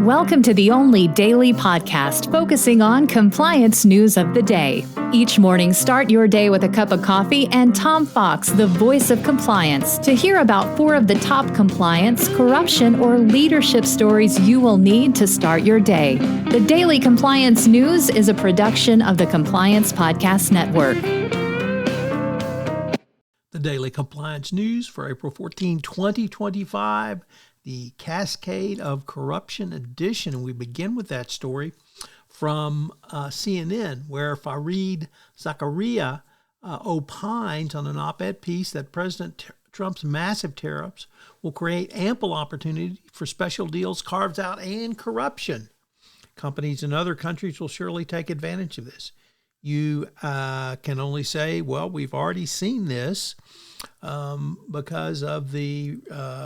Welcome to the only daily podcast focusing on compliance news of the day. Each morning, start your day with a cup of coffee and Tom Fox, the voice of compliance, to hear about 4 of the top compliance, corruption, or leadership stories you will need to start your day. The Daily Compliance News is a production of the Compliance Podcast Network. The Daily Compliance News for April 14, 2025. The Cascade of Corruption edition. And we begin with that story from CNN, where Fareed Zakaria opines on an op-ed piece that President Trump's massive tariffs will create ample opportunity for special deals, carves-out, and corruption. Companies in other countries will surely take advantage of this. You can only say, well, we've already seen this because of the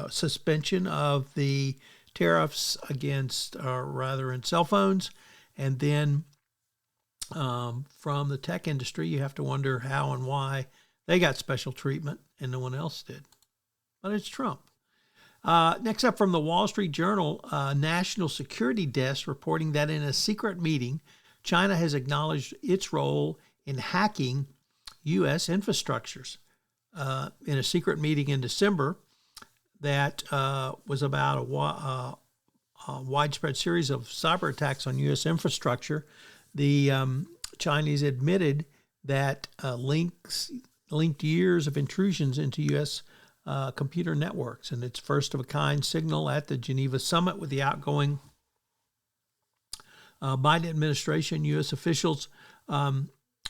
suspension of the tariffs against, in cell phones. And then from the tech industry, you have to wonder how and why they got special treatment and no one else did. But it's Trump. Next up from the Wall Street Journal, National Security Desk reporting that in a secret meeting, China has acknowledged its role in hacking U.S. infrastructures. In a secret meeting in December that was about a widespread series of cyber attacks on U.S. infrastructure, the Chinese admitted that linked years of intrusions into U.S. Computer networks, and its first-of-a-kind signal at the Geneva summit with the outgoing Biden administration. U.S. officials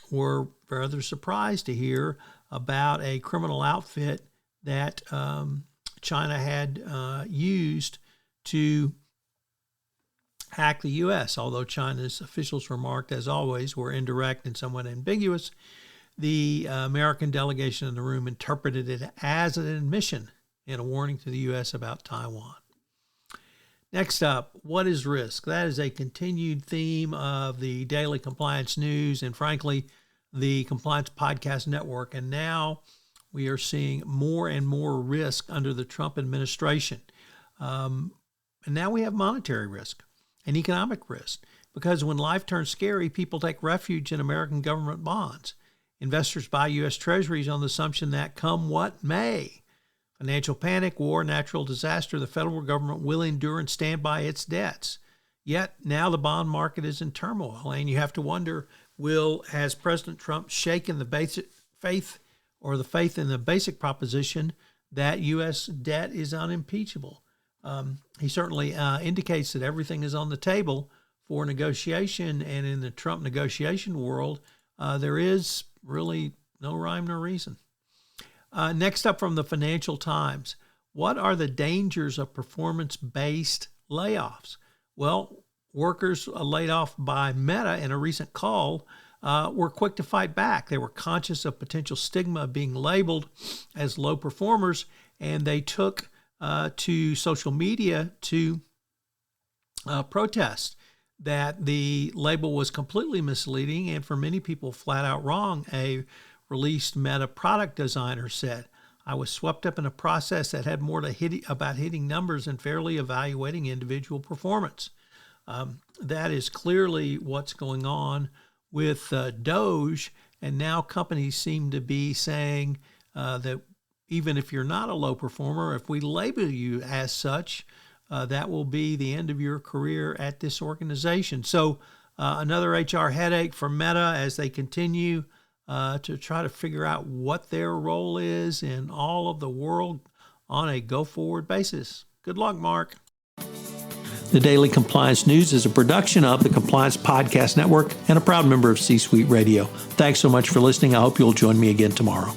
were rather surprised to hear about a criminal outfit that China had used to hack the U.S. Although China's officials remarked, as always, were indirect and somewhat ambiguous, the American delegation in the room interpreted it as an admission and a warning to the U.S. about Taiwan. Next up, what is risk? That is a continued theme of the Daily Compliance News and, frankly, the Compliance Podcast Network. And now we are seeing more and more risk under the Trump administration. And now we have monetary risk and economic risk, because when life turns scary, people take refuge in American government bonds. Investors buy U.S. Treasuries on the assumption that come what may, financial panic, war, natural disaster, the federal government will endure and stand by its debts. Yet now the bond market is in turmoil, and you have to wonder, has President Trump shaken the basic faith in the basic proposition that U.S. debt is unimpeachable? He certainly indicates that everything is on the table for negotiation, and in the Trump negotiation world, there is really no rhyme nor reason. Next up from the Financial Times, what are the dangers of performance-based layoffs? Well, workers laid off by Meta in a recent call were quick to fight back. They were conscious of potential stigma of being labeled as low performers, and they took to social media to protest that the label was completely misleading and for many people flat out wrong. A released Meta product designer said, "I was swept up in a process that had more about hitting numbers and fairly evaluating individual performance." That is clearly what's going on with Doge, and now companies seem to be saying that even if you're not a low performer, if we label you as such, that will be the end of your career at this organization. So another HR headache for Meta as they continue to try to figure out what their role is in all of the world on a go-forward basis. Good luck, Mark. The Daily Compliance News is a production of the Compliance Podcast Network and a proud member of C-Suite Radio. Thanks so much for listening. I hope you'll join me again tomorrow.